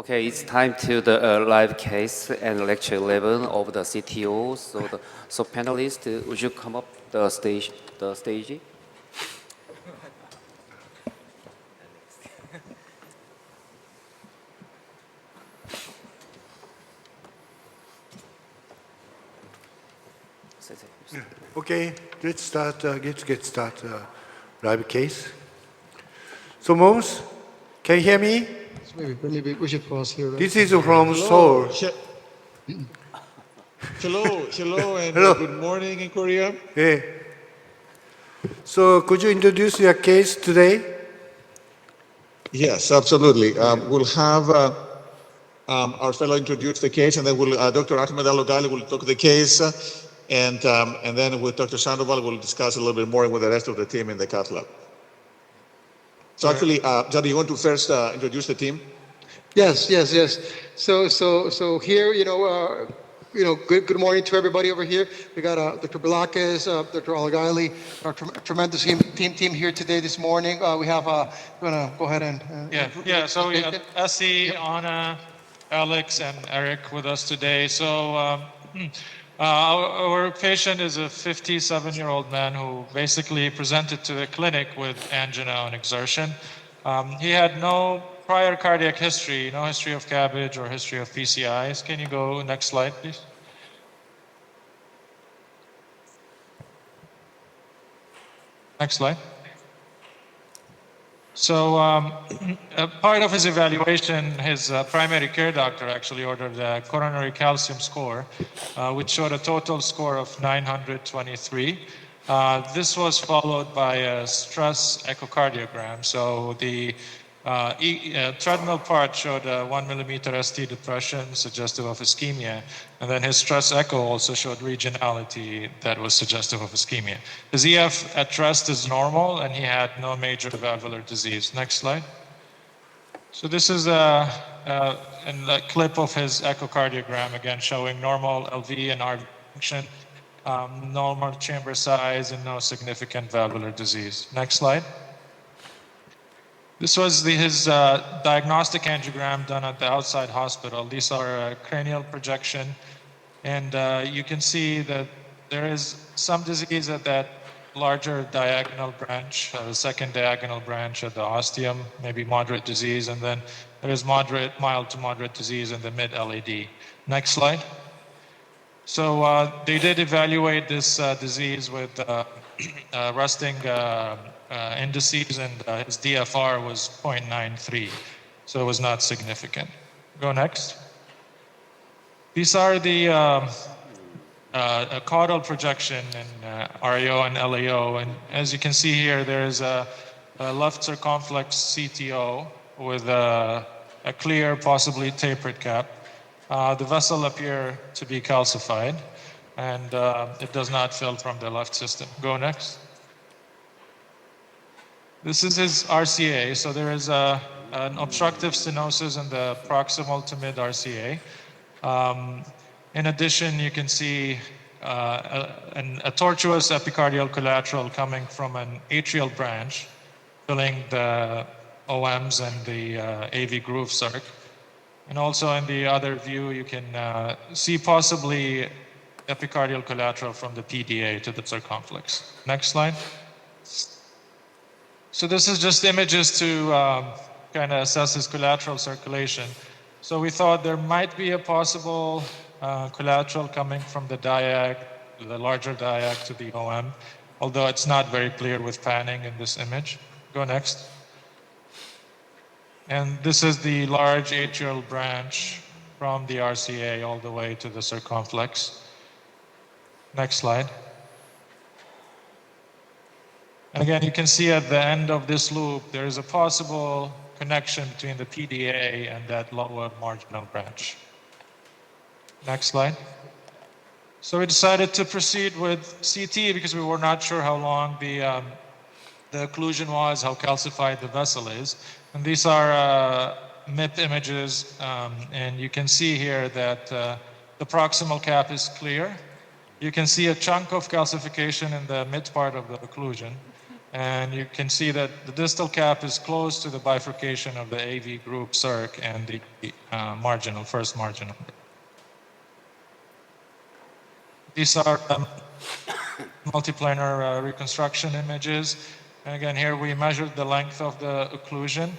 Okay, it's time to the live case and lecture 11 of the CTO. So panelists, would you come up the stage? Okay, let's start. Let's get started. Live case. So, Mons, can you hear me? Maybe we should pause here. Right? This is from Seoul. Hello, and Hello. Good morning in Korea. Yeah. So, could you introduce your case today? Yes, absolutely. We'll have our fellow introduce the case, and then Dr. Ahmed Al-Ogali will talk the case, and then with Dr. Sandoval, we'll discuss a little bit more with the rest of the team in the Cath Lab. So actually, Jadi, you want to first introduce the team? Yes. So here, good morning to everybody over here. We got Dr. Brilakis, Dr. Al-Ogali, our tremendous team here today, this morning. We have, gonna go ahead and... So we have Essie, Anna, Alex, and Eric with us today. So our patient is a 57-year-old man who basically presented to the clinic with angina and exertion. He had no prior cardiac history, no history of CABG or history of PCIs. Can you go next slide, please? Next slide. So part of his evaluation, his primary care doctor actually ordered a coronary calcium score, which showed a total score of 923. This was followed by a stress echocardiogram. So the treadmill part showed a 1 millimeter ST depression suggestive of ischemia, and then his stress echo also showed regionality that was suggestive of ischemia. His EF at rest is normal, and he had no major valvular disease. Next slide. So this is a clip of his echocardiogram, again showing normal LV and RV function, normal chamber size, and no significant valvular disease. Next slide. This was his diagnostic angiogram done at the outside hospital. These are cranial projection, and you can see that there is some disease at that larger diagonal branch, the second diagonal branch at the ostium, maybe moderate disease, and then there is mild to moderate disease in the mid-LAD. Next slide. So they did evaluate this disease with resting indices, and his DFR was 0.93, so it was not significant. Go next. These are the caudal projection in RAO and LAO, and as you can see here, there is a left circumflex CTO with a clear, possibly tapered cap. The vessel appears to be calcified, and it does not fill from the left system. Go next. This is his RCA, so there is an obstructive stenosis in the proximal to mid RCA. In addition, you can see a tortuous epicardial collateral coming from an atrial branch, filling the OMs and the AV groove circ. And also in the other view, you can see possibly epicardial collateral from the PDA to the circumflex. Next slide. So this is just images to kind of assess his collateral circulation. So we thought there might be a possible collateral coming from the diag, the larger diag to the OM, although it's not very clear with panning in this image. Go next. And this is the large atrial branch from the RCA all the way to the circumflex. Next slide. And again, you can see at the end of this loop, there is a possible connection between the PDA and that lower marginal branch. Next slide. So we decided to proceed with CT because we were not sure how long the occlusion was, how calcified the vessel is. And these are MIP images, and you can see here that the proximal cap is clear. You can see a chunk of calcification in the mid part of the occlusion. And you can see that the distal cap is close to the bifurcation of the AV group circ and the marginal, first marginal. These are multiplanar reconstruction images. And again, here we measured the length of the occlusion,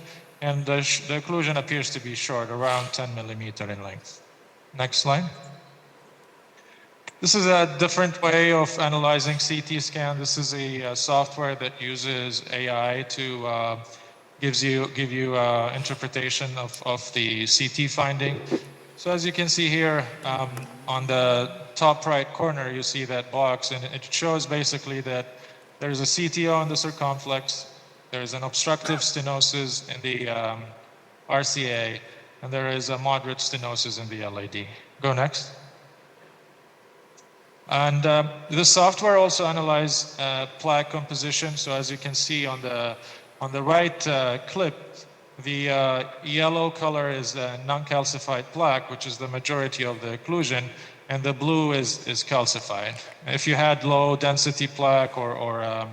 and the occlusion appears to be short, around 10 millimeter in length. Next slide. This is a different way of analyzing CT scan. This is a software that uses AI to give you interpretation of the CT finding. So as you can see here, on the top right corner, you see that box, and it shows basically that there's a CTO in the circumflex, there's an obstructive stenosis in the RCA, and there is a moderate stenosis in the LAD. Go next. And the software also analyzes plaque composition. So as you can see on the right clip, the yellow color is non-calcified plaque, which is the majority of the occlusion, and the blue is calcified. If you had low density plaque or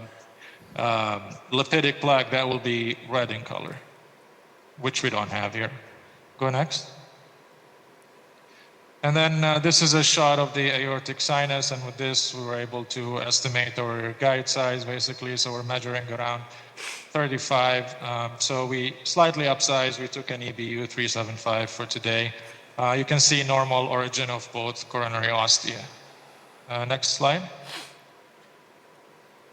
lipidic plaque, that will be red in color, which we don't have here. Go next. And then this is a shot of the aortic sinus, and with this we were able to estimate our guide size basically, so we're measuring around 35. So we slightly upsized, we took an EBU 375 for today. You can see normal origin of both coronary ostia. Next slide.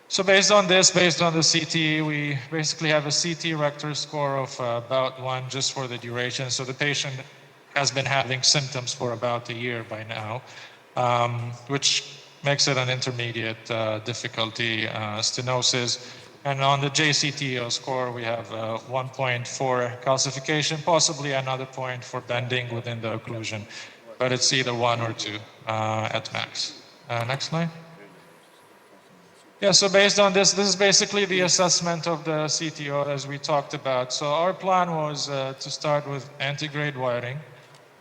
So based on this, based on the CT, we basically have a CT Rector score of about 1 just for the duration. So the patient has been having symptoms for about a year by now, which makes it an intermediate difficulty stenosis. And on the JCTO score, we have 1.4 calcification, possibly another point for bending within the occlusion, but it's either 1 or 2 at max. Next slide. Yeah, so based on this is basically the assessment of the CTO as we talked about. So our plan was to start with antegrade wiring.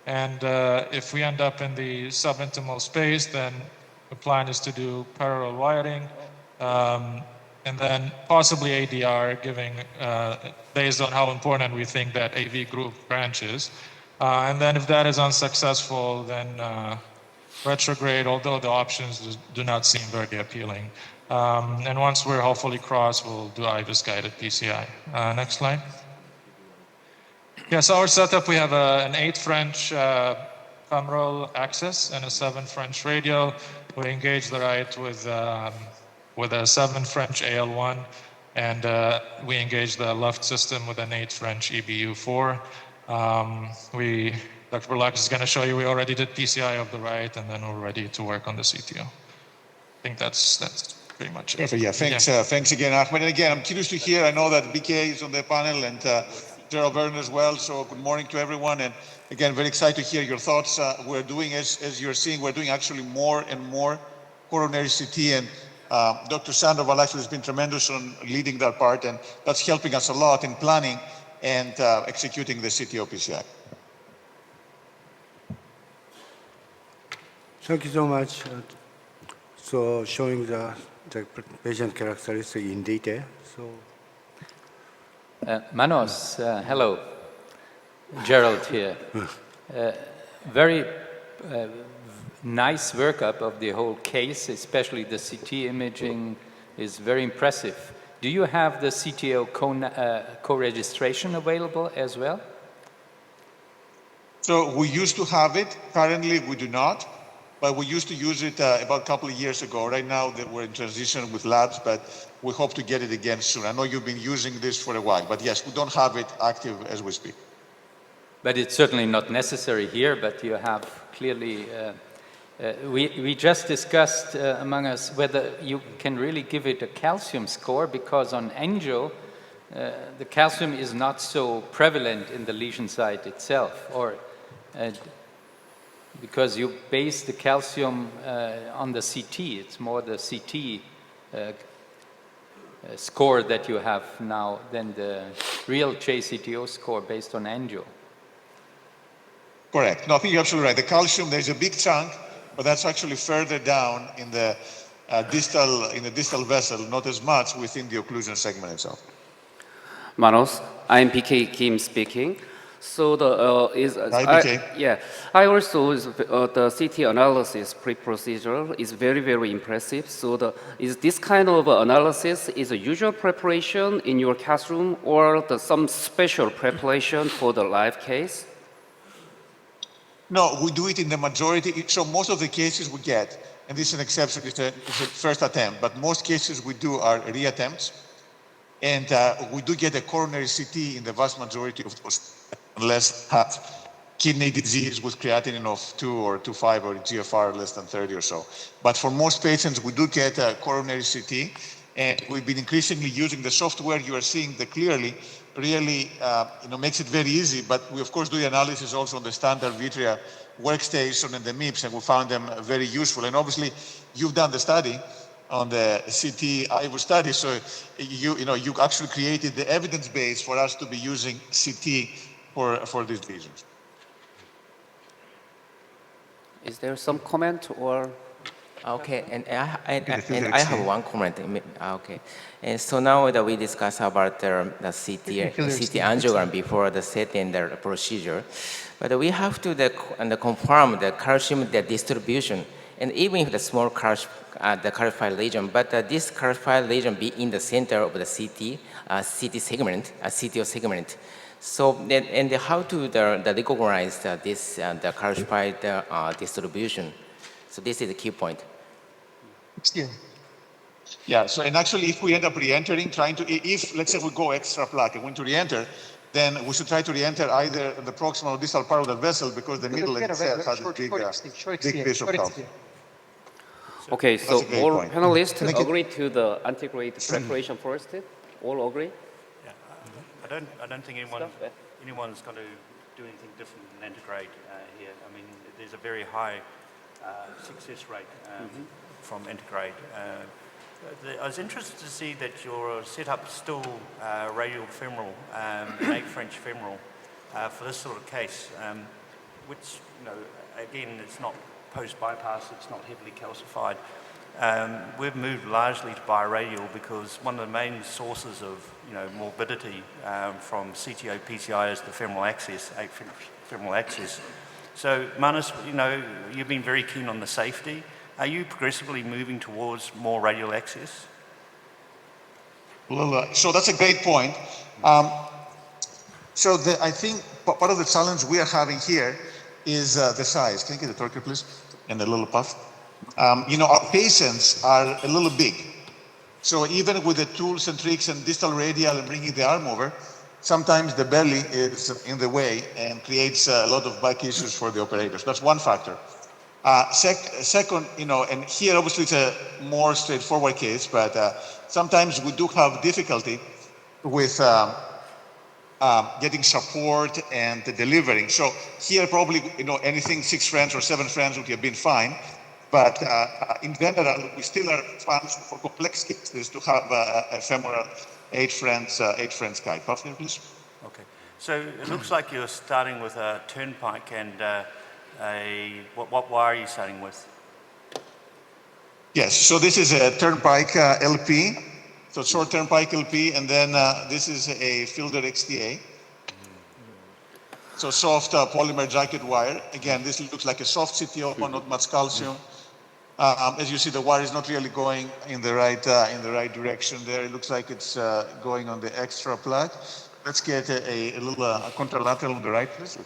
And if we end up in the subintimal space, then the plan is to do parallel wiring, and then possibly ADR, giving based on how important we think that AV group branch is. And then if that is unsuccessful, then retrograde, although the options do not seem very appealing. And once we're hopefully crossed, we'll do IVUS-guided PCI. Next slide. Yes, our setup, we have an 8 French femoral axis and a 7 French radial. We engage the right with a 7 French AL1, and we engage the left system with an 8 French EBU4. Dr. Brilakis is going to show you we already did PCI of the right, and then we're ready to work on the CTO. I think that's pretty much it. Perfect. Yeah, thanks. Thanks again, Ahmed. And again, I'm curious to hear. I know that BK is on the panel and Gerald, Werner as well. So good morning to everyone. And again, very excited to hear your thoughts. We're doing, as you're seeing, we're doing actually more and more coronary CT, and Dr. Sandoval actually has been tremendous on leading that part, and that's helping us a lot in planning and executing the CTO PCI. Thank you so much. So showing the patient characteristics in detail. So Manos, hello. Gerald here. Very nice workup of the whole case, especially the CT imaging is very impressive. Do you have the CTO co-registration available as well? So we used to have it. Currently, we do not. But we used to use it about a couple of years ago. Right now, that we're in transition with labs, but we hope to get it again soon. I know you've been using this for a while, but yes, we don't have it active as we speak. But it's certainly not necessary here, but you have clearly... we just discussed among us whether you can really give it a calcium score, because on angio, the calcium is not so prevalent in the lesion site itself, or because you base the calcium on the CT. It's more the CT score that you have now than the real JCTO score based on angio. Correct. No, I think you're absolutely right. The calcium, there's a big chunk, but that's actually further down in the in the distal vessel, not as much within the occlusion segment itself. Manos, I'm PK Kim speaking. So Hi, PK. I also the CT analysis pre-procedure is very, very impressive. So is this kind of analysis is a usual preparation in your classroom or some special preparation for the live case? No, we do it in the majority. So most of the cases we get, and this is an exception, it's a first attempt, but most cases we do are reattempts. And we do get a coronary CT in the vast majority of those, unless have kidney disease with creatinine of 2 or 2.5 or GFR less than 30 or so. But for most patients, we do get a coronary CT, and we've been increasingly using the software. You are seeing the clearly, really, makes it very easy. But we of course do the analysis also on the standard Vitria workstation and the MIPS, and we found them very useful. And obviously, you've done the study on the CT IVU study, so you actually created the evidence base for us to be using CT for these lesions. Is there some comment or? Okay, and I have one comment. Okay, and so now that we discussed about the CT angiogram before the setting the procedure, but we have to confirm the calcium distribution, and even if the small the calcified lesion, but this calcified lesion be in the center of the CT segment, CTO segment. So and how to recognize this the calcified distribution? So this is the key point. Yeah, so and actually if we end up re-entering, if let's say we go extra plaque and want to re-enter, then we should try to re-enter either the proximal or distal part of the vessel because the middle itself has a big piece of calcium. Okay, so all point. panelists agree to the antegrade preparation first? All agree? Yeah, I don't think anyone's going to do anything different than antegrade here. I mean, there's a very high success rate from antegrade. I was interested to see that your setup still radial femoral, 8 French femoral for this sort of case, which, again, it's not post-bypass, it's not heavily calcified. We've moved largely to biradial because one of the main sources of morbidity from CTO PCI is the femoral access, 8 femoral access. So Manos, you've been very keen on the safety. Are you progressively moving towards more radial access? Well, so that's a great point. I think part of the challenge we are having here is the size. Can you get the torque, please? And a little puff. Our patients are a little big. So even with the tools and tricks and distal radial and bringing the arm over, sometimes the belly is in the way and creates a lot of back issues for the operators. That's one factor. Second, and here obviously it's a more straightforward case, but sometimes we do have difficulty with getting support and delivering. So here probably, anything 6 French or 7 French would have been fine. But in general, we still are fans for complex cases to have a femoral 8 French guide. Puff here, please. Okay. So it looks like you're starting with a turnpike and what wire are you starting with? Yes, so this is a turnpike LP. So short turnpike LP, and then this is a Fielder XTA. So soft polymer jacket wire. Again, this looks like a soft CTO, not much calcium. As you see, the wire is not really going in the right direction there. It looks like it's going on the extra plaque. Let's get a little contralateral on the right, please.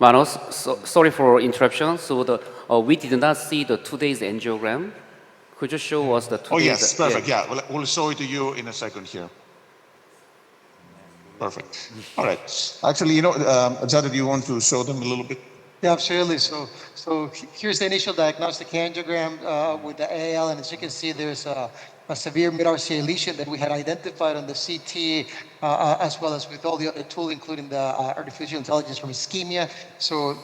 Manos, sorry for interruption. So we did not see the 2 days angiogram. Could you show us the 2 days? Oh yes, perfect. Yeah, we'll show it to you in a second here. Perfect. All right. Actually, Jader, do you want to show them a little bit? Yeah, absolutely. So here's the initial diagnostic angiogram with the AL, and as you can see, there's a severe mid-RCA lesion that we had identified on the CT, as well as with all the other tools, including the artificial intelligence from ischemia. So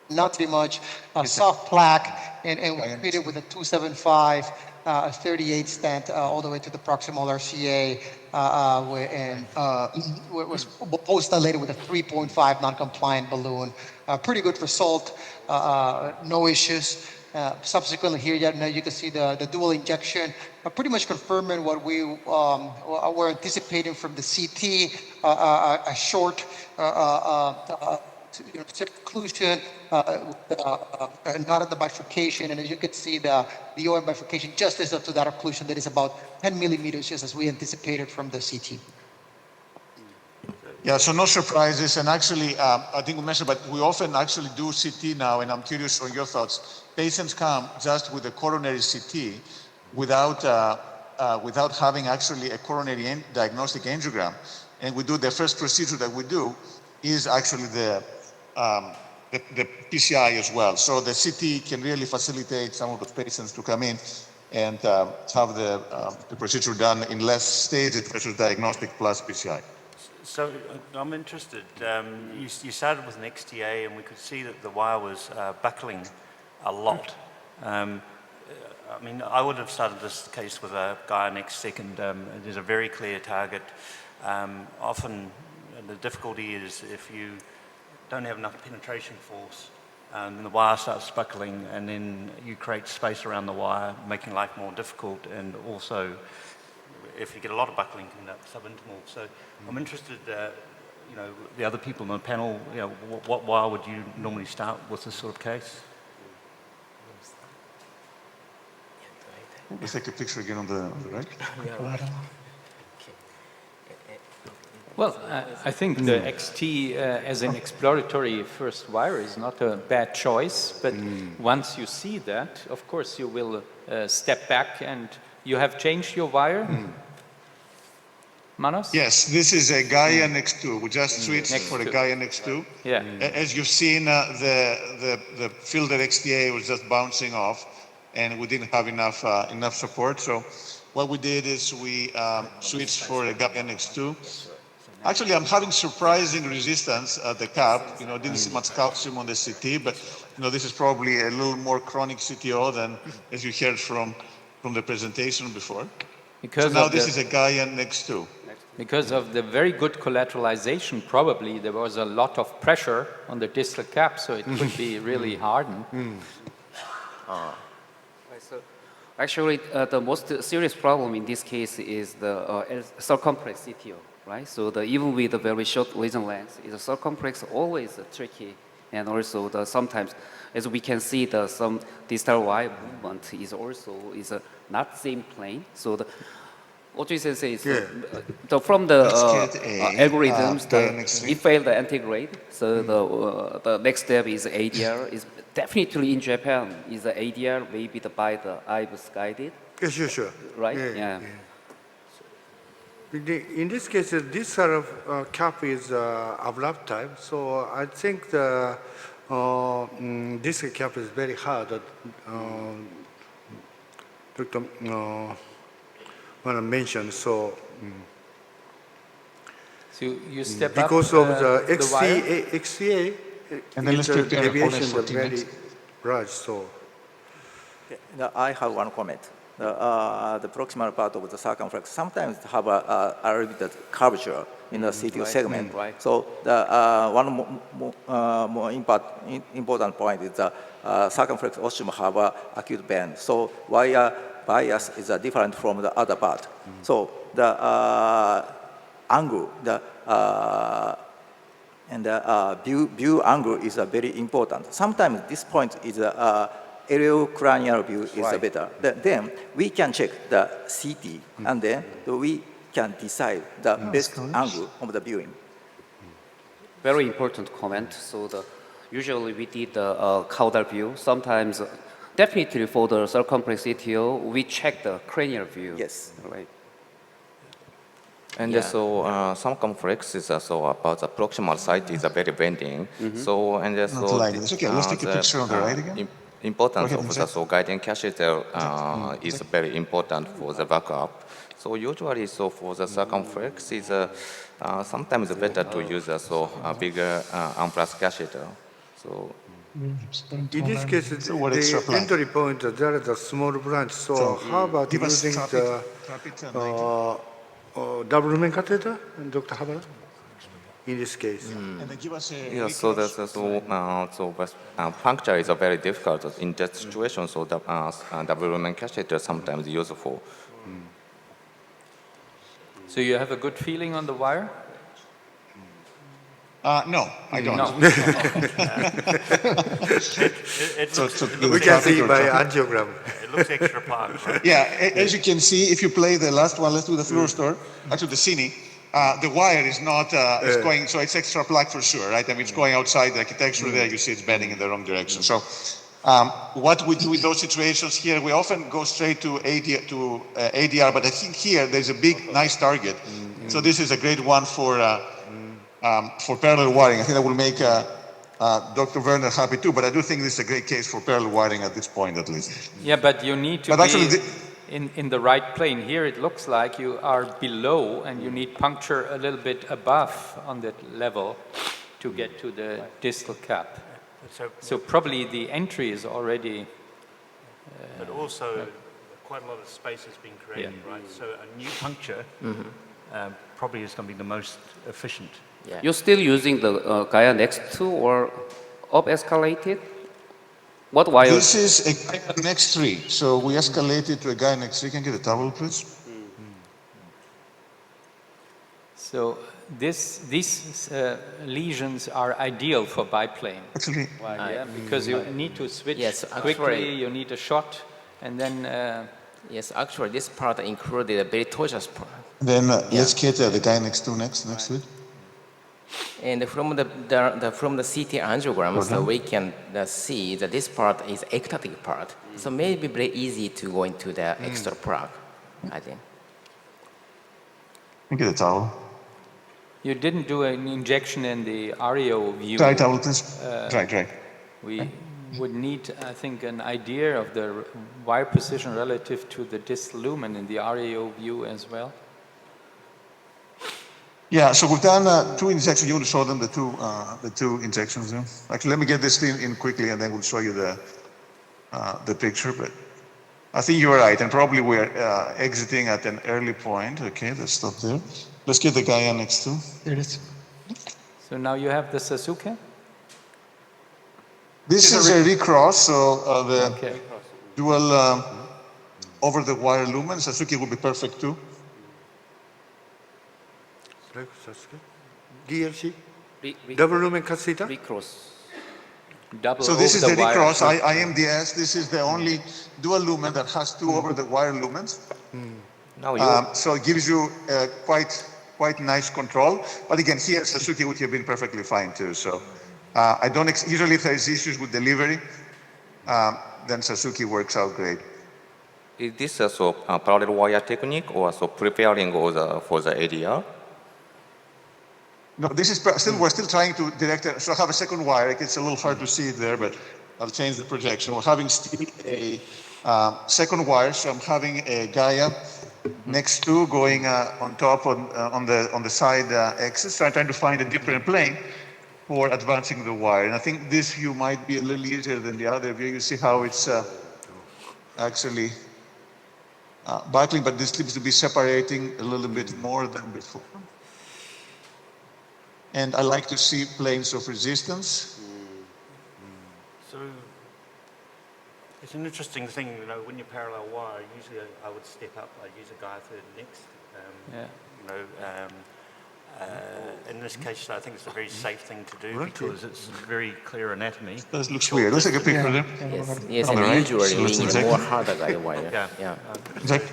not too much, soft plaque, and we treated with a 275, 38 stent all the way to the proximal RCA, and was post-dilated with a 3.5 non-compliant balloon. Pretty good result, no issues. Subsequently here, you can see the dual injection, pretty much confirming what we were anticipating from the CT, a short occlusion, not at the bifurcation, and as you can see, the OM bifurcation just is up to that occlusion that is about 10 millimeters, just as we anticipated from the CT. Yeah, so no surprises, and actually, I think we mentioned, but we often actually do CT now, and I'm curious on your thoughts. Patients come just with a coronary CT without having actually a coronary diagnostic angiogram, and we do the first procedure that we do is actually the PCI as well. So the CT can really facilitate some of the patients to come in and have the procedure done in less stages versus diagnostic plus PCI. So I'm interested, you started with an XTA and we could see that the wire was buckling a lot. I mean, I would have started this case with a guy next second. There's a very clear target. Often the difficulty is if you don't have enough penetration force, and the wire starts buckling and then you create space around the wire, making life more difficult, and also if you get a lot of buckling, you can end up subintimal. So I'm interested, you know, the other people on the panel, you know, what wire would you normally start with this sort of case? Let's take a picture again on the right. Well, I think the XT as an exploratory first wire is not a bad choice, but once you see that, of course, you will step back. And you have changed your wire? Manos? Yes, this is a Gaia X2. We just switched for a Gaia X2. Yeah. As you've seen, the filter XTA was just bouncing off, and we didn't have enough support. So what we did is we switched for a Gaia X2. Actually, I'm having surprising resistance at the cap. You know, didn't see much calcium on the CT, but you know, this is probably a little more chronic CTO than as you heard from the presentation before. Because so now this is a Gaia X2. Because of the very good collateralization, probably there was a lot of pressure on the distal cap, so it could be really hardened. So actually, the most serious problem in this case is the circumflex CTO, right? So even with a very short lesion length, the circumflex always tricky, and also sometimes, as we can see, some distal wire movement is also not same plane. So the Otsuji sensei is from the algorithms, it failed the antegrade. So the next step is ADR. Is definitely in Japan is the ADR, maybe by the IVUS guided. Yes, sure. Right? Yeah. In this case, this sort of cap is abrupt type. So I think this cap is very hard. Dr. Werner mentioned. So you step because up of the XCA, XCA, and then let's prepare deviation for is very large. So I have one comment. The proximal part of the circumflex sometimes have a little bit of curvature in the CTO segment. So the one more important point is the circumflex ostium have a acute bend. So wire bias is different from the other part. So the angle, and the view angle is very important. Sometimes this point is aerial-cranial view is better. Then we can check the CT, and then we can decide the best angle of the viewing. Very important comment. So usually we did the caudal view. Sometimes, definitely for the circumflex CTO, we check the cranial view. Yes. Right. And so circumflex is also about the proximal site is very bending. So and so it's okay. Let's take a picture on the right again. Importance of the guiding catheter is very important for the backup. So usually, for the circumflex is sometimes better to use a bigger unplus catheter. So in this case, the entry point there is a small branch. So how about using the double lumen catheter, Dr. Habara? in this case. And then give us a Yeah, so puncture is a very difficult in that situation. So the double lumen catheter sometimes useful. So you have a good feeling on the wire? No, I don't. No. We can see by angiogram. It looks extra plug, right? Yeah, as you can see, if you play the last one, let's do the fluorostor, actually the cine, the wire is not, it's going, so it's extra plug for sure, right? I mean, it's going outside the architecture there, you see it's bending in the wrong direction. So what we do in those situations here, we often go straight to ADR, but I think here there's a big, nice target. So this is a great one for parallel wiring. I think that will make Dr. Werner happy too, but I do think this is a great case for parallel wiring at this point at least. Yeah, but you need to be in the right plane. Here it looks like you are below and you need puncture a little bit above on that level to get to the distal cap. So probably the entry is already... but also quite a lot of space has been created, right? So a new puncture probably is going to be the most efficient. Yeah. You're still using the Gaia Next 2 or up-escalated? What wire? This is a Gaia Next 3. So we escalated to a Gaia Next 3. Can you get a towel, please? So these lesions are ideal for biplane. Actually, because you need to switch quickly, you need a shot, and then... yes, actually this part included a very tortuous part. Then let's get the Gaia Next 2 next to it. And from the CT angiogram, so we can see that this part is ectatic part. So maybe very easy to go into the extra plug, I think. Can you get a towel? You didn't do an injection in the REO view. Try towel, please. Try. We would need, I think, an idea of the wire position relative to the distal lumen in the REO view as well. Yeah, so we've done 2 injections. You want to show them the two injections? Yeah? Actually, let me get this thing in quickly, and then we'll show you the picture. But I think you were right, and probably we're exiting at an early point. Okay, let's stop there. Let's get the Gaia Next 2. There it is. So now you have the Sasuke? This is a recross, so the dual over the wire lumen. Sasuke will be perfect too. DLC? Double lumen catheter? Recross. So this is the recross, IMDS. This is the only dual lumen that has 2 over the wire lumens. So it gives you quite nice control. But again, here Sasuke would have been perfectly fine too. So I don't usually if there's issues with delivery, then Sasuke works out great. Is this also a parallel wire technique or also preparing for the ADR? No, this is we're still trying to direct it. So I have a second wire. It's a little hard to see it there, but I'll change the projection. We're having still a second wire. So I'm having a Gaia Next 2 going on top on the side axis. So I'm trying to find a different plane for advancing the wire. And I think this view might be a little easier than the other view. You see how it's actually buckling, but this seems to be separating a little bit more than before. And I like to see planes of resistance. So it's an interesting thing, you know, when you parallel wire, usually I would step up, I'd use a Gaia third next. In this case, I think it's a very safe thing to do because it's very clear anatomy. That looks weird. Let's take a picture there. Yes, and usually we need more harder Gaia wire. Inject.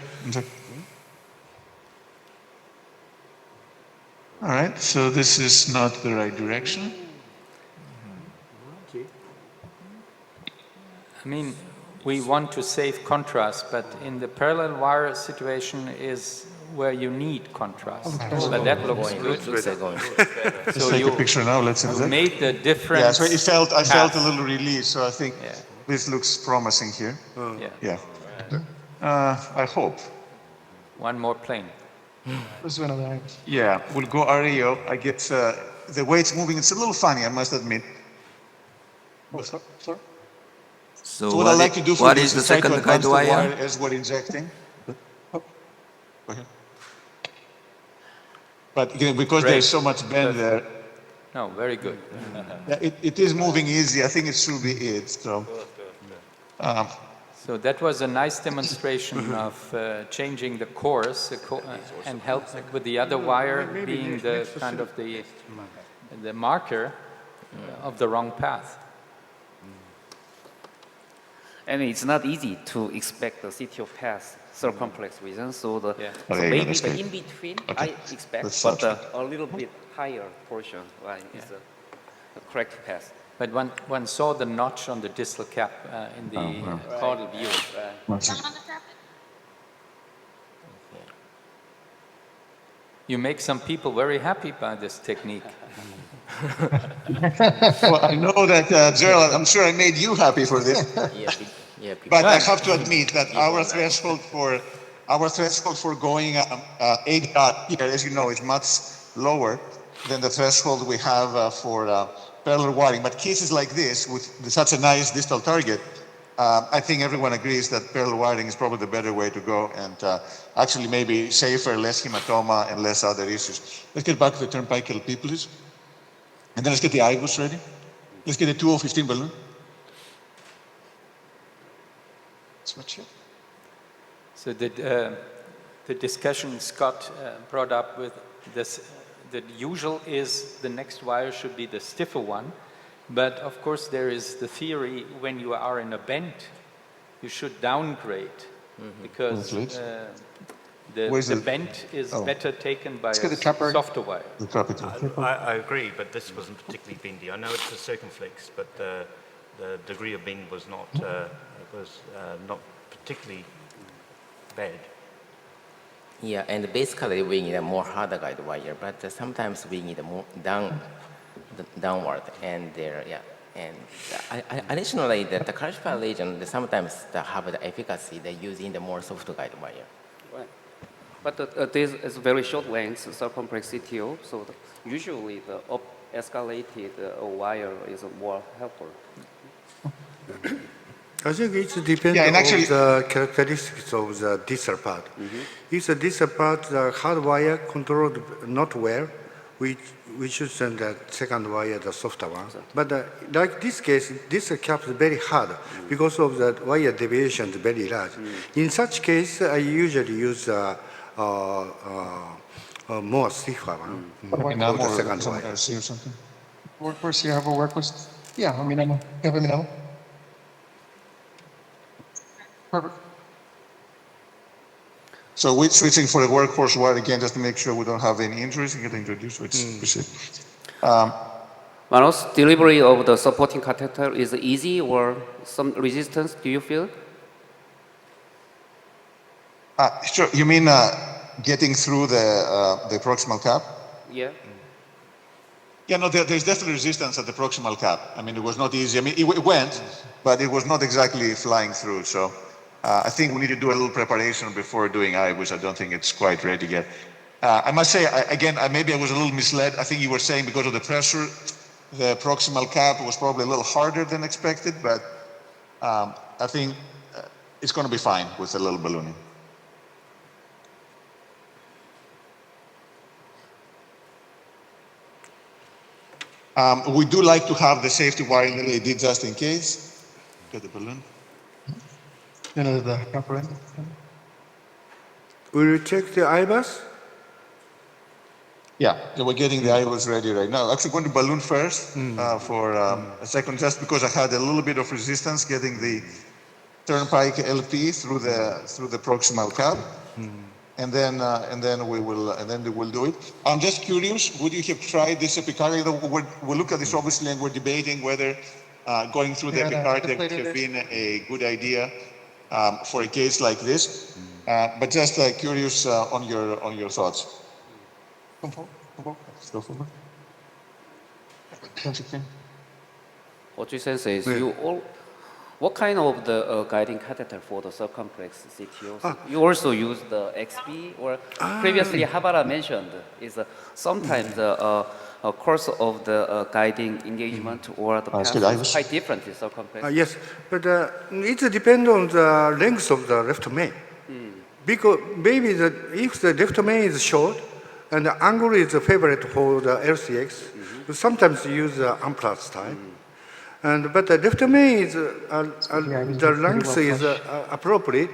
All right, so this is not the right direction. I mean, we want to save contrast, but in the parallel wire situation is where you need contrast. But that looks good. So you take a picture now. Let's made the difference. Yeah, so I felt a little release. So I think this looks promising here. Yeah. I hope. One more plane. Yeah, we'll go REO. I get the way it's moving. It's a little funny, I must admit. Sorry? So what I like to do for what this is the second guide wire? As we're injecting. Go ahead. But again, because there's so much bend there, No, very good. Yeah, it is moving easy. I think it should be it. So, so that was a nice demonstration of changing the course and help with the other wire being the kind of the marker of the wrong path. And it's not easy to expect the CTO path circumflex region, so so Okay, maybe that's the great. in between Okay. I expect, That's but such a little bit higher portion is the correct path. But one saw the notch on the distal cap in the caudal view. You make some people very happy by this technique. well, I know that, Gerald, I'm sure I made you happy for this. But I have to admit that our threshold for going 8 here, as you know, is much lower than the threshold we have for parallel wiring. But cases like this, with such a nice distal target, I think everyone agrees that parallel wiring is probably the better way to go, and actually maybe safer, less hematoma, and less other issues. Let's get back to the turnpike LP, please. And then let's get the IBUS ready. Let's get the 2015 balloon. Switch it. So the discussion Scott brought up with this, the usual is the next wire should be the stiffer one. But of course there is the theory when you are in a bend, you should downgrade because the bend is better taken by a softer wire. I agree, but this wasn't particularly bendy. I know it's a circumflex, but the degree of bend was not particularly bad. Yeah, and basically we need a more harder guide wire, but sometimes we need a more downward, and and additionally the calcified region sometimes have the efficacy they use in the more soft guide wire. Right. But this is very short length circumflex CTO, so usually the up escalated wire is more helpful. I think it depends on the characteristics of the distal part. If the distal part, the hard wire controlled not well, we should send the second wire, the softer one. But like this case, this cap is very hard because of the wire deviation is very large. In such case, I usually use more stiffer one for the second wire. Workhorse, you have a workhorse? Yeah, Minamo. You have a Minamo? Perfect. So we're switching for the workhorse wire again, just to make sure we don't have any injuries and get introduced. So it's Manos, delivery of the supporting catheter is easy or some resistance, do you feel? Sure. You mean getting through the proximal cap? Yeah. Yeah, no, there's definitely resistance at the proximal cap. I mean, it was not easy. I mean, it went, but it was not exactly flying through. So I think we need to do a little preparation before doing IBUS. I don't think it's quite ready yet. I must say, again, maybe I was a little misled. I think you were saying because of the pressure, the proximal cap was probably a little harder than expected, but I think it's going to be fine with a little ballooning. We do like to have the safety wire in the LED just in case. Get the balloon. The upper end. Will you check the IBUS? Yeah, we're getting the IBUS ready right now. Actually, going to balloon first for a second, just because I had a little bit of resistance getting the turnpike LP through the proximal cap. And then we will do it. I'm just curious, would you have tried this epicardiac? We'll look at this obviously, and we're debating whether going through the epicardiac would have been a good idea for a case like this. But just curious on your thoughts. Come forward. Go forward. Otsuji Sensei, what kind of the guiding catheter for the circumflex CTO? You also use the XB, or previously Habara mentioned is sometimes the course of the guiding engagement or the path is quite different in circumflex. Yes, but it depends on the length of the left main. Because maybe if the left main is short, and the angle is a favorite for the LCX. We sometimes use the unplus type. But the left main is, the length is appropriate.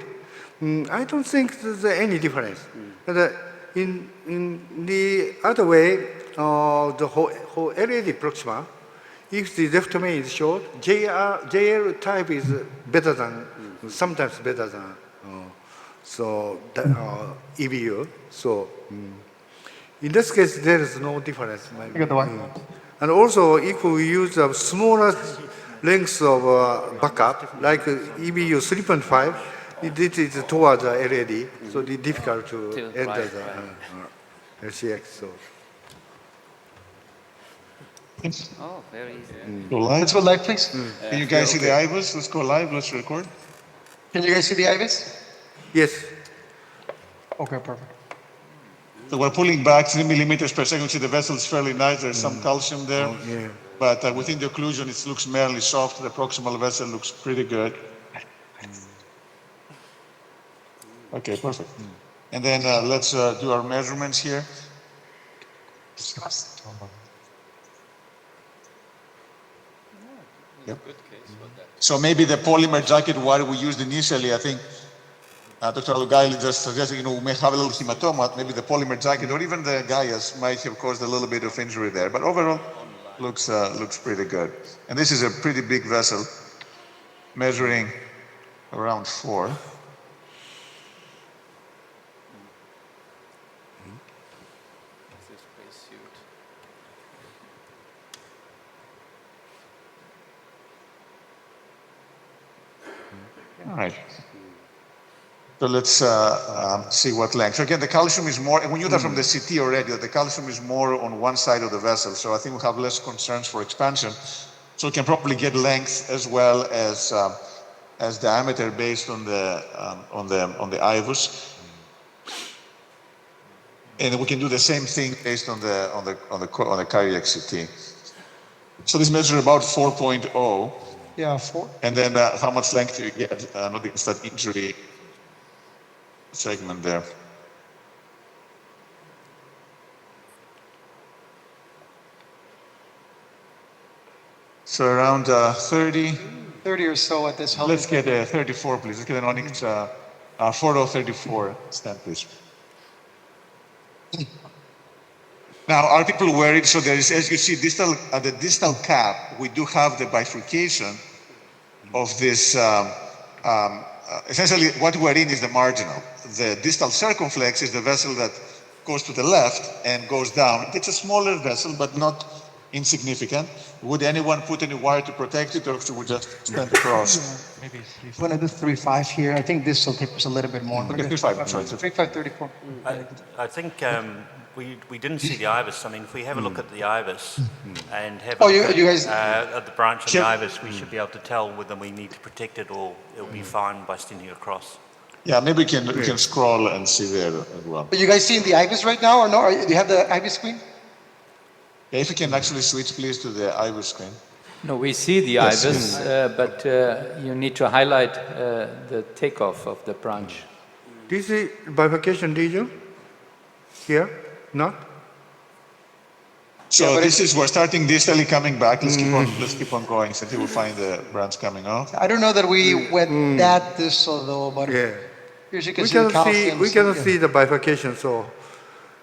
I don't think there's any difference. But in the other way, the whole LED Proxima, if the left main is short, JL type is better than, sometimes better than EBU. So in this case, there is no difference. And also, if we use a smaller length of backup, like EBU 3.5, it is towards the LED, so it's difficult to enter the LCX. So. Oh, very easy. Go live. Let's go live, please. Can you guys see the IVUS? Let's go live. Let's record. Can you guys see the IVUS? Yes. Okay, perfect. So we're pulling back 3 millimeters per second. See, the vessel is fairly nice. There's some calcium there. But within the occlusion, it looks merely soft. The proximal vessel looks pretty good. Okay, perfect. And then let's do our measurements here. Yep. So maybe the polymer jacket, what we used initially, I think Dr. Alugaili just suggested, we may have a little hematoma, maybe the polymer jacket or even the Gaius might have caused a little bit of injury there. But overall, looks pretty good. And this is a pretty big vessel, measuring around 4. All right. So let's see what length. So again, the calcium is more, and we knew that from the CT already, that the calcium is more on one side of the vessel. So I think we have less concerns for expansion. So we can probably get length as well as diameter based on the IVUS. And we can do the same thing based on the cardiac CT. So this measures about 4.0. Yeah, 4. And then how much length do you get? Not against that injury segment there. So around 30. 30 or so at this. Let's get 34, please. Let's get an Onyx 4034 stent, please. Now, are people worried? So there is, as you see, at the distal cap, we do have the bifurcation of this. Essentially, what we're in is the marginal. The distal circumflex is the vessel that goes to the left and goes down. It's a smaller vessel, but not insignificant. Would anyone put any wire to protect it, or should we just stand across? Maybe. I'm going to do 3.5 here. I think this will take us a little bit more. Okay, 3.5. I'm sorry. 3.534. I think we didn't see the IVUS. I mean, if we have a look at the IVUS and have you guys at the branch of the IVUS, we should be able to tell whether we need to protect it or it'll be fine by standing across. Yeah, maybe we can scroll and see there as well. Are you guys seeing the IVUS right now or no? Do you have the IVUS screen? Yeah, if you can actually switch, please, to the IVUS screen. No, we see the IVUS, but you need to highlight the takeoff of the branch. This is bifurcation region here, not? So this is, we're starting distally coming back. Let's keep on going until we find the branch coming off. I don't know that we went that distal though, but here you can see the calcium. We cannot see the bifurcation, so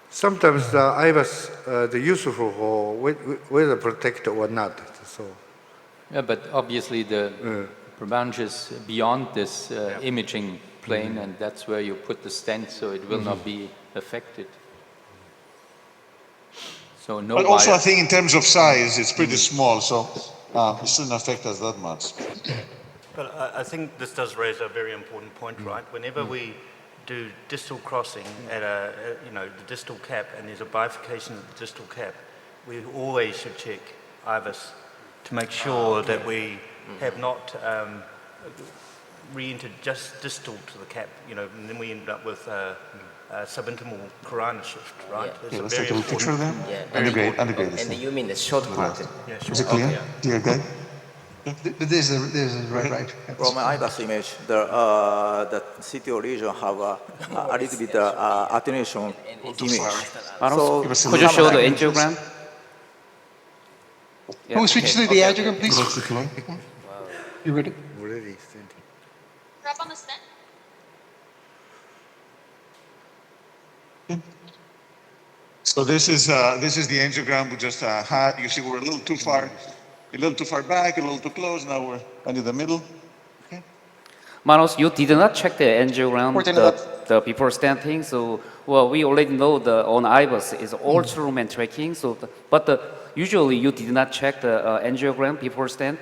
sometimes the IVUS the useful for whether protect or not. So. Yeah, but obviously the branch is beyond this imaging plane, and that's where you put the stent, so it will not be affected. So no. But also, I think in terms of size, it's pretty small, so it shouldn't affect us that much. But I think this does raise a very important point, right? Whenever we do distal crossing at the distal cap, and there's a bifurcation of the distal cap, we always should check IVUS to make sure that we have not re-entered just distal to the cap, and then we end up with subintimal Corona shift, right? Yeah, let's take a picture of them. Yeah. Undergrade. And you mean the short part? Yeah, sure. Is it clear? Dear guy? This is right. From my IBUS image, the CTO region have a little bit attenuation image. So could you show the angiogram? Who switches to the angiogram, please? You ready? Already. Grab on the stand. So this is the angiogram we just had. You see, we're a little too far back, a little too close. Now we're kind of in the middle. Okay. Manos, you did not check the angiogram, the before stand thing. So, well, we already know the on IBUS is all through tracking. So, usually you did not check the angiogram before stand.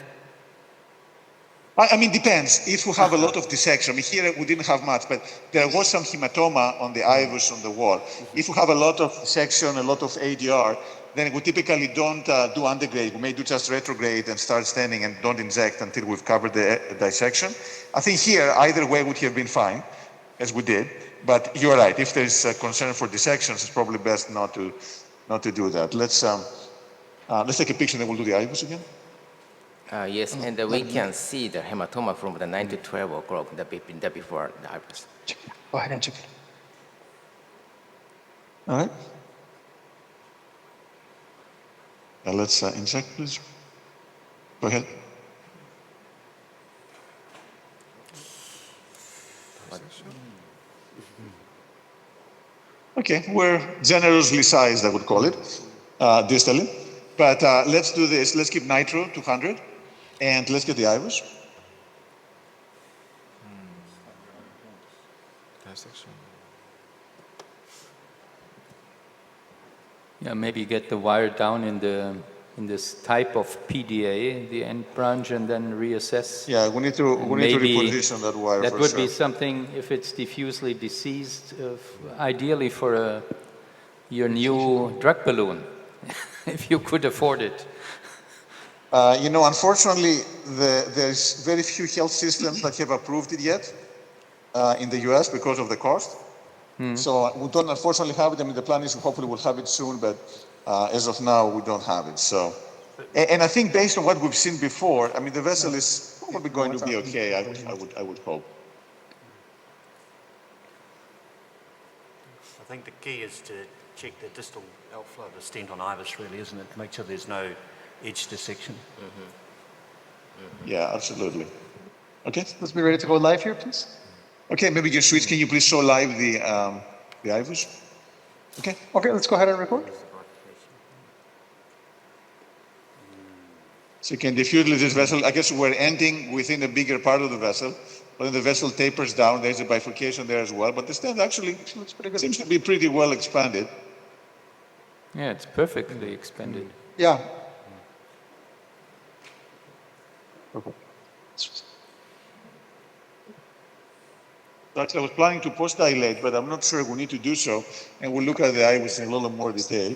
I mean, depends. If we have a lot of dissection, I mean, here we didn't have much, but there was some hematoma on the IVUS on the wall. If we have a lot of dissection, a lot of ADR, then we typically don't do undergrade. We may do just retrograde and start standing and don't inject until we've covered the dissection. I think here, either way would have been fine, as we did. But you're right. If there's a concern for dissections, it's probably best not to do that. Let's take a picture, and then we'll do the IVUS again. Yes, and we can see the hematoma from the 9 to 12 o'clock, the before the IBUS. Go ahead and check it. All right. Now let's inject, please. Go ahead. Okay, we're generously sized, I would call it, distally. But let's do this. Let's keep nitro 200. And let's get the IVUS. Yeah, maybe get the wire down in this type of PDA, the end branch, and then reassess. Yeah, we need to reposition that wire. That would be something if it's diffusely diseased, ideally for your new drug balloon, if you could afford it. You know, unfortunately, there's very few health systems that have approved it yet in the US because of the cost. So we don't unfortunately have it. I mean, the plan is hopefully we'll have it soon, but as of now, we don't have it. So, and I think based on what we've seen before, I mean, the vessel is probably going to be okay. I would hope. I think the key is to check the distal outflow of the stent on IVUS, really, isn't it? To make sure there's no edge dissection. Yeah, absolutely. Okay. Let's be ready to go live here, please. Okay, maybe you switch. Can you please show live the IVUS? Okay. Okay, let's go ahead and record. So you can diffuse this vessel. I guess we're ending within a bigger part of the vessel. When the vessel tapers down, there's a bifurcation there as well. But the stent actually seems to be pretty well expanded. Yeah, it's perfectly expanded. Yeah. Actually, I was planning to post-dilate, but I'm not sure we need to do so. And we'll look at the IVUS in a little more detail.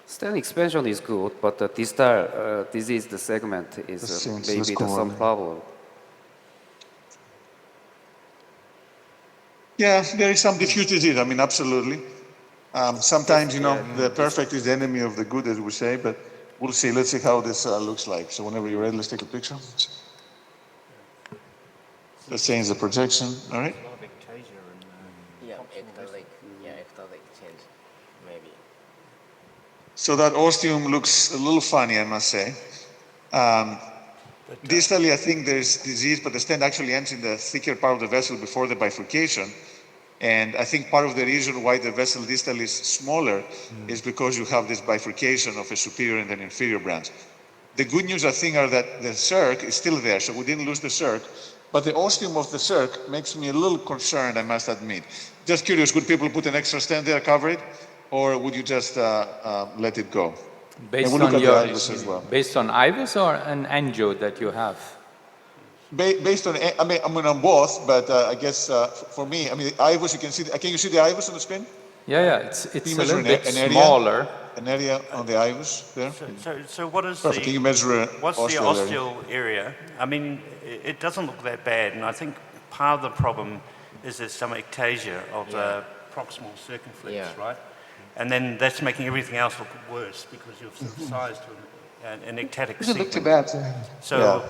Stent expansion is good, but the distal disease, the segment is maybe some problem. Yeah, there is some diffuse disease. I mean, absolutely. Sometimes, you know, the perfect is the enemy of the good, as we say, but we'll see. Let's see how this looks like. So whenever you're ready, let's take a picture. Let's change the projection. All right. Ectopic change, maybe. So that ostium looks a little funny, I must say. Distally, I think there's disease, but the stent actually ends in the thicker part of the vessel before the bifurcation. And I think part of the reason why the vessel distal is smaller is because you have this bifurcation of a superior and an inferior branch. The good news, I think, are that the circ is still there, so we didn't lose the circ. But the ostium of the circ makes me a little concerned, I must admit. Just curious, would people put an extra stent there, cover it, or would you just let it go? Based we'll on look your, at the IVUS as well. Based on IVUS or an angio that you have? Based on, I mean on both, but I guess for me, I mean, IVUS, you can see, can you see the IVUS on the spin? Yeah, it's a little bit smaller. An area on the IVUS there? So what is Perfect. Can you measure what's the ostial area? I mean, it doesn't look that bad, and I think part of the problem is there's some ectasia of the proximal circumflex, right? And then that's making everything else look worse because you've sized to an ectatic Doesn't look too segment. bad. So,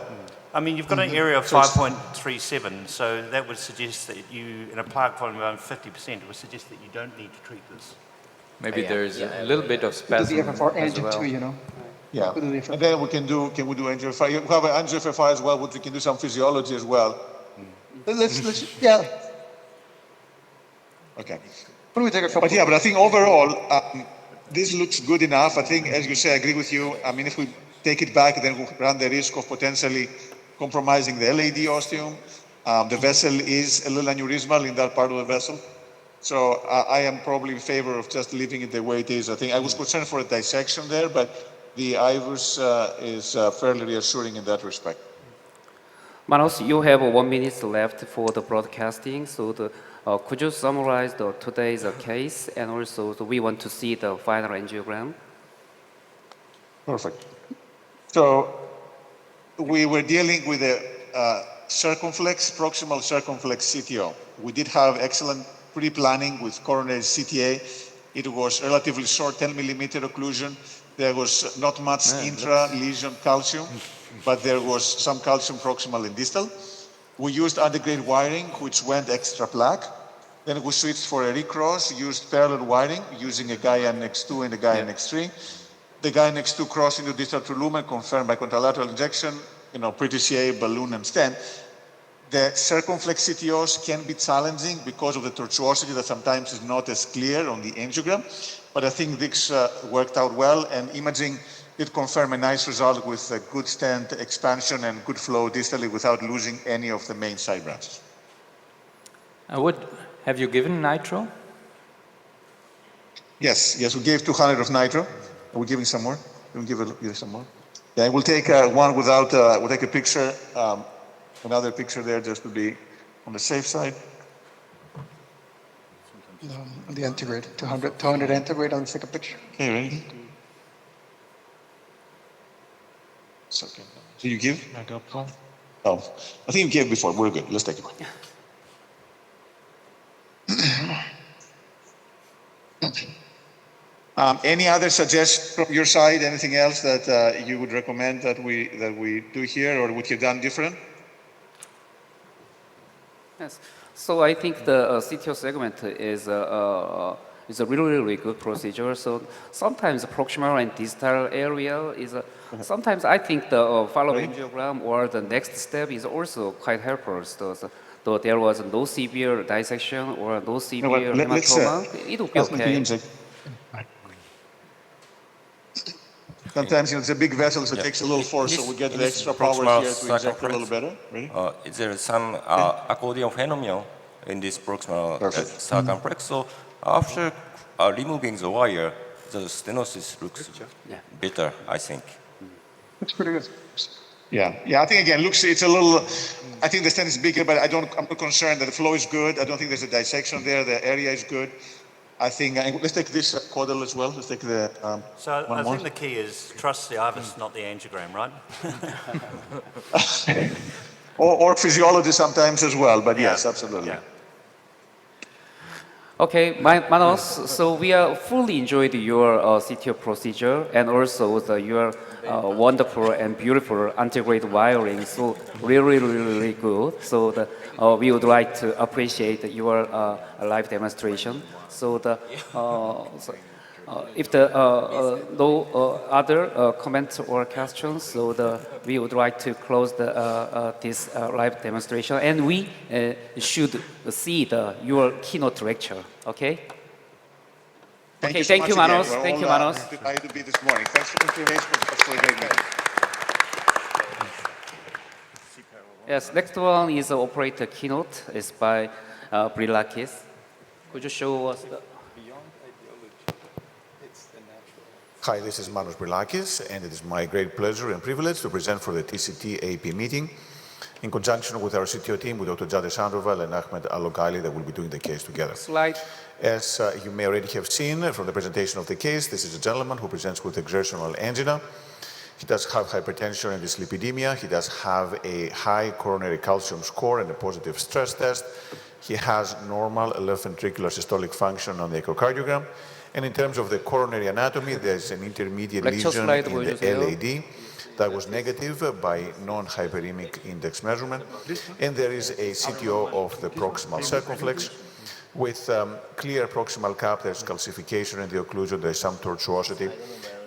I mean, you've got an area of 5.37, so that would suggest that you, in a plaque volume of around 50%, it would suggest that you don't need to treat this. Maybe there's a little bit of Do the spasm FFR as engine well. too, you know. Yeah, and then can we do angiography? You have an angiography as well, which we can do some physiology as well. Let's yeah. Okay. What do we take a But yeah, but I think overall, this looks good enough. I think, as you say, I agree with you. I mean, if we take it back, then we run the risk of potentially compromising the LAD osteum. The vessel is a little aneurysmal in that part of the vessel. So I am probably in favor of just leaving it the way it is. I think I was concerned for a dissection there, but the IVUS is fairly reassuring in that respect. Manos, you have 1 minute left for the broadcasting. So could you summarize today's case, and also we want to see the final angiogram? Perfect. So we were dealing with a proximal circumflex CTO. We did have excellent pre-planning with coronary CTA. It was relatively short, 10 millimeter occlusion. There was not much intra-lesion calcium, but there was some calcium proximal and distal. We used undergrade wiring, which went extra plaque. Then we switched for a recross, used parallel wiring, using a Gaia X2 and a Gaia X3. The Gaia X2 crossed into distal to lumen, confirmed by contralateral injection, pre-TCA, balloon, and stent. The circumflex CTOs can be challenging because of the tortuosity that sometimes is not as clear on the angiogram. But I think this worked out well, and imaging did confirm a nice result with a good stent expansion and good flow distally without losing any of the main side branches. Have you given nitro? Yes, we gave 200 of nitro. Are we giving some more? Can we give some more? Yeah, we'll take one without, we'll take a picture, another picture there just to be on the safe side. The antegrade, 200 antegrade on the second picture. Okay, ready? So you give? I got one. Oh, I think you gave before. We're good. Let's take it. Any other suggestions from your side? Anything else that you would recommend that we do here, or would you have done different? Yes. So I think the CTO segment is a really good procedure. So sometimes the proximal and distal area is sometimes I think the follow-up angiogram or the next step is also quite helpful. So there was no severe dissection or no severe hematoma, it would be okay. Sometimes it's a big vessel, so it takes a little force, so we get the extra power here to inject a little better. Ready? Is there some accordion phenomenon in this proximal circumflex? So after removing the wire, the stenosis looks better, I think. Looks pretty good. Yeah, I think again, it's a little, I think the stent is bigger, but I'm not concerned that the flow is good. I don't think there's a dissection there. The area is good. I think, let's take this caudal as well. Let's take the So I think the key is trust the IVUS, not the angiogram, right? or physiology sometimes as well, but yes, absolutely. Yeah. Okay, Manos, so we are fully enjoyed your CTO procedure and also your wonderful and beautiful antegrade wiring. So really good. So we would like to appreciate your live demonstration. So if no other comments or questions, so we would like to close this live demonstration, and we should see your keynote lecture. Okay. Thank you, Manos. Thank you, Manos. Delighted to be this morning. Thanks for the invitation. For a great meeting. Yes. Next one is operator keynote. It's by Brilakis. Could you show us the? Hi, this is Manos Brilakis, and it is my great pleasure and privilege to present for the TCTAP meeting in conjunction with our CTO team, with Dr. Yader Sandoval and Ahmed Alogali, that will be doing the case together. Slide. As you may already have seen from the presentation of the case, this is a gentleman who presents with exertional angina. He does have hypertension and dyslipidemia. He does have a high coronary calcium score and a positive stress test. He has normal left ventricular systolic function on the echocardiogram. And in terms of the coronary anatomy, there's an intermediate lecture lesion slide in the 보여주세요. LAD that was negative by non-hyperemic index measurement. And there is a CTO of the proximal circumflex with clear proximal cap. There's calcification in the occlusion, there's some tortuosity,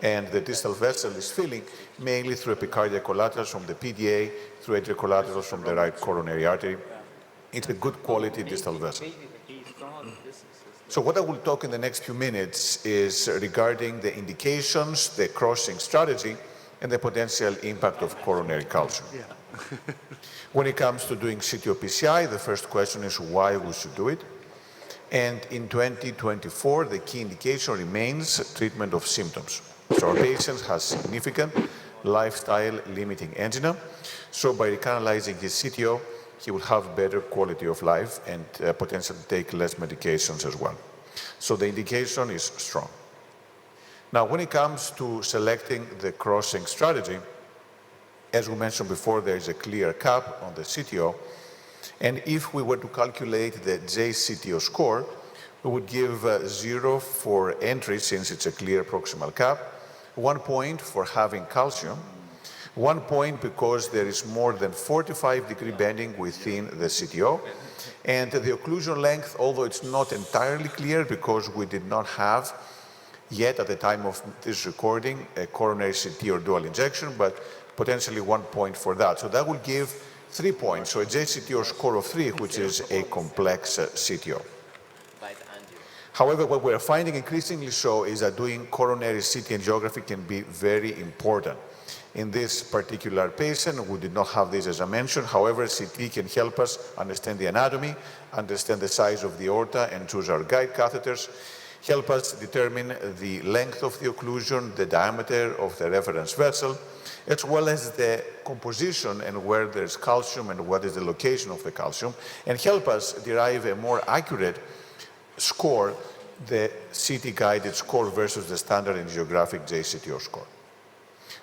and the distal vessel is filling mainly through epicardial collaterals from the PDA, through atrial collaterals from the right coronary artery. It's a good quality distal vessel. So what I will talk in the next few minutes is regarding the indications, the crossing strategy, and the potential impact of coronary calcium. When it comes to doing CTO PCI, the first question is why we should do it. And in 2024, the key indication remains treatment of symptoms. So our patient has significant lifestyle limiting angina. So by recanalizing his CTO, he will have better quality of life and potentially take less medications as well. So the indication is strong. Now, when it comes to selecting the crossing strategy, as we mentioned before, there is a clear cap on the CTO. And if we were to calculate the JCTO score, we would give 0 for entry, since it's a clear proximal cap, 1 point for having calcium, 1 point because there is more than 45-degree bending within the CTO, and the occlusion length, although it's not entirely clear because we did not have yet at the time of this recording a coronary CT or dual injection, but potentially 1 point for that. So that will give 3 points, so a JCTO score of 3, which is a complex CTO. However, what we're finding increasingly so is that doing coronary CT angiography can be very important. In this particular patient, we did not have this as I mentioned. However, CT can help us understand the anatomy, understand the size of the aorta, and choose our guide catheters, help us determine the length of the occlusion, the diameter of the reference vessel, as well as the composition and where there's calcium and what is the location of the calcium, and help us derive a more accurate score, the CT-guided score versus the standard angiographic JCTO score.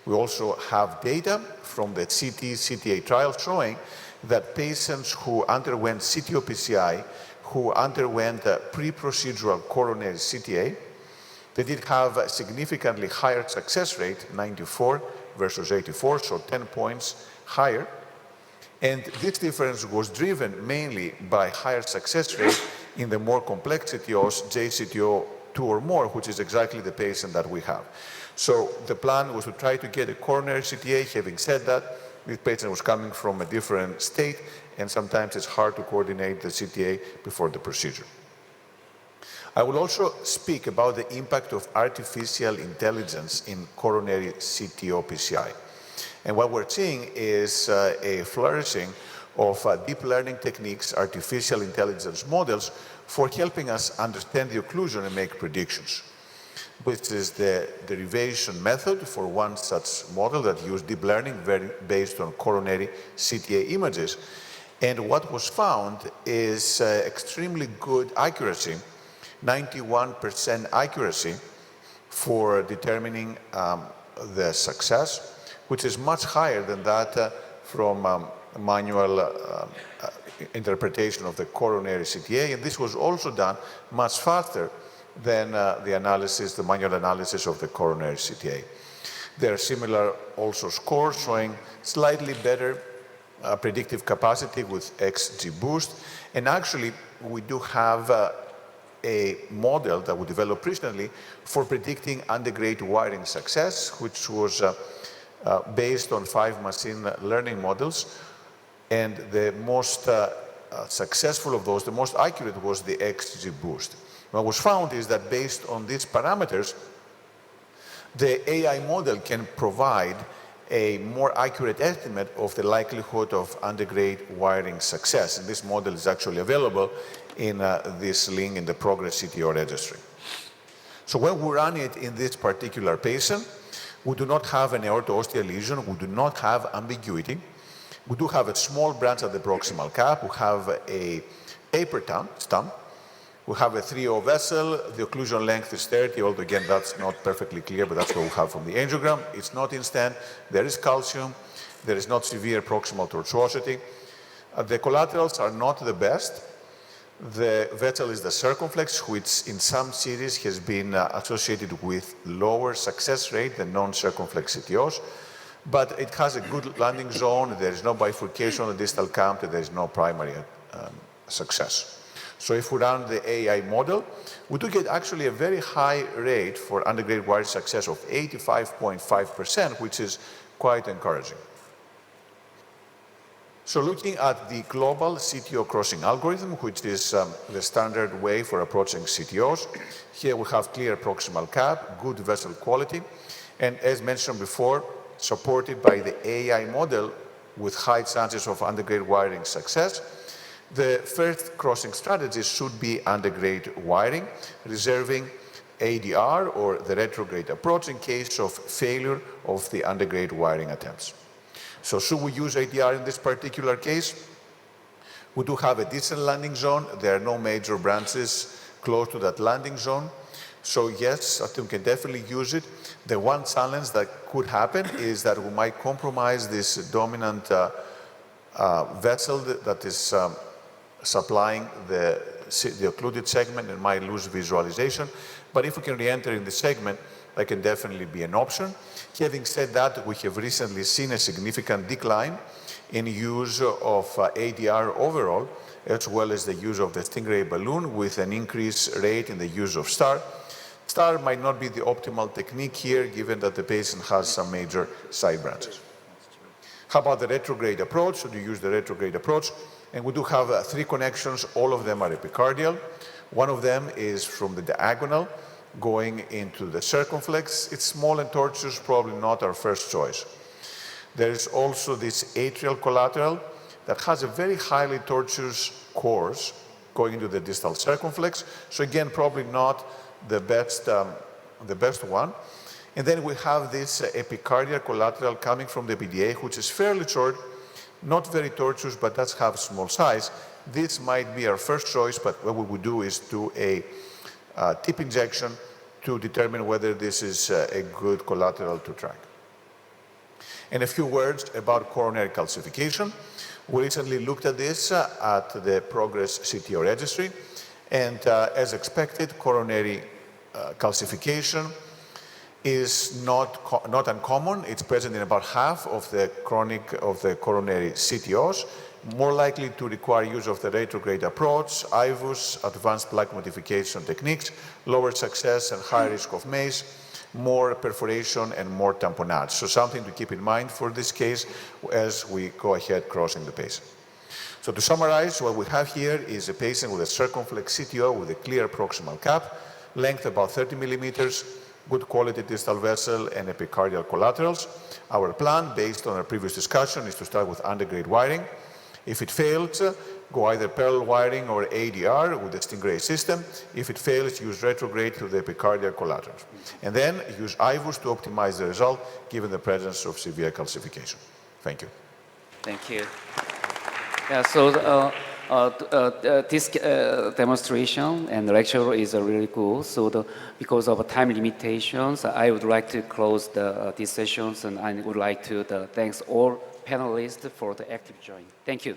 We also have data from the CT-CTA trial showing that patients who underwent CTO-PCI, who underwent a pre-procedural coronary CTA, they did have a significantly higher success rate, 94 versus 84, so 10 points higher. And this difference was driven mainly by higher success rate in the more complex CTOs, JCTO 2 or more, which is exactly the patient that we have. So the plan was to try to get a coronary CTA. Having said that, this patient was coming from a different state, and sometimes it's hard to coordinate the CTA before the procedure. I will also speak about the impact of artificial intelligence in coronary CTO PCI. And what we're seeing is a flourishing of deep learning techniques, artificial intelligence models, for helping us understand the occlusion and make predictions, which is the derivation method for one such model that used deep learning based on coronary CTA images. And what was found is extremely good accuracy, 91% accuracy for determining the success, which is much higher than that from manual interpretation of the coronary CTA. And this was also done much faster than the analysis, the manual analysis of the coronary CTA. There are similar also scores showing slightly better predictive capacity with XGBoost. And actually, we do have a model that we developed recently for predicting undergrade wiring success, which was based on 5 machine learning models. And the most successful of those, the most accurate, was the XGBoost. What was found is that based on these parameters, the AI model can provide a more accurate estimate of the likelihood of undergrade wiring success. And this model is actually available in this link in the Progress CTO registry. So when we run it in this particular patient, we do not have an aorta-ostial lesion, we do not have ambiguity. We do have a small branch at the proximal cap, we have a taper stump, we have a 3O vessel, the occlusion length is 30, although again that's not perfectly clear, but that's what we have from the angiogram. It's not in-stent, there is calcium, there is not severe proximal tortuosity. The collaterals are not the best. The vessel is the circumflex, which in some series has been associated with lower success rate than non-circumflex CTOs, but it has a good landing zone. There is no bifurcation on the distal count, and there is no primary success. So if we run the AI model, we do get actually a very high rate for undergrad wire success of 85.5%, which is quite encouraging. So looking at the global CTO crossing algorithm, which is the standard way for approaching CTOs, here we have clear proximal cap, good vessel quality, and as mentioned before, supported by the AI model with high chances of undergrad wiring success. The first crossing strategy should be undergrad wiring, reserving ADR or the retrograde approach in case of failure of the undergrad wiring attempts. So should we use ADR in this particular case? We do have a decent landing zone. There are no major branches close to that landing zone. So yes, I think we can definitely use it. The one challenge that could happen is that we might compromise this dominant vessel that is supplying the occluded segment and might lose visualization. But if we can re-enter in the segment, that can definitely be an option. Having said that, we have recently seen a significant decline in use of ADR overall, as well as the use of the Stingray balloon with an increased rate in the use of STAR. STAR might not be the optimal technique here, given that the patient has some major side branches. How about the retrograde approach? Should you use the retrograde approach? And we do have 3 connections. All of them are epicardial. One of them is from the diagonal going into the circumflex. It's small and tortuous, probably not our first choice. There is also this atrial collateral that has a very highly tortuous course going into the distal circumflex. So again, probably not the best one. And then we have this epicardial collateral coming from the PDA, which is fairly short, not very tortuous, but does have small size. This might be our first choice, but what we would do is do a tip injection to determine whether this is a good collateral to track. And a few words about coronary calcification. We recently looked at this at the Progress CTO registry, and as expected, coronary calcification is not uncommon. It's present in about half of the coronary CTOs, more likely to require use of the retrograde approach, IVUS, advanced plaque modification techniques, lower success and high risk of MACE, more perforation and more tamponage. So something to keep in mind for this case as we go ahead crossing the patient. So to summarize, what we have here is a patient with a circumflex CTO with a clear proximal cap, length about 30 millimeters, good quality distal vessel and epicardial collaterals. Our plan, based on our previous discussion, is to start with undergrade wiring. If it fails, go either parallel wiring or ADR with the Stingray system. If it fails, use retrograde to the epicardial collaterals. And then use IVUS to optimize the result, given the presence of severe calcification. Thank you. Thank you. Yeah, so this demonstration and lecture is really cool. So because of time limitations, I would like to close these sessions, and I would like to thanks all panelists for the active join. Thank you.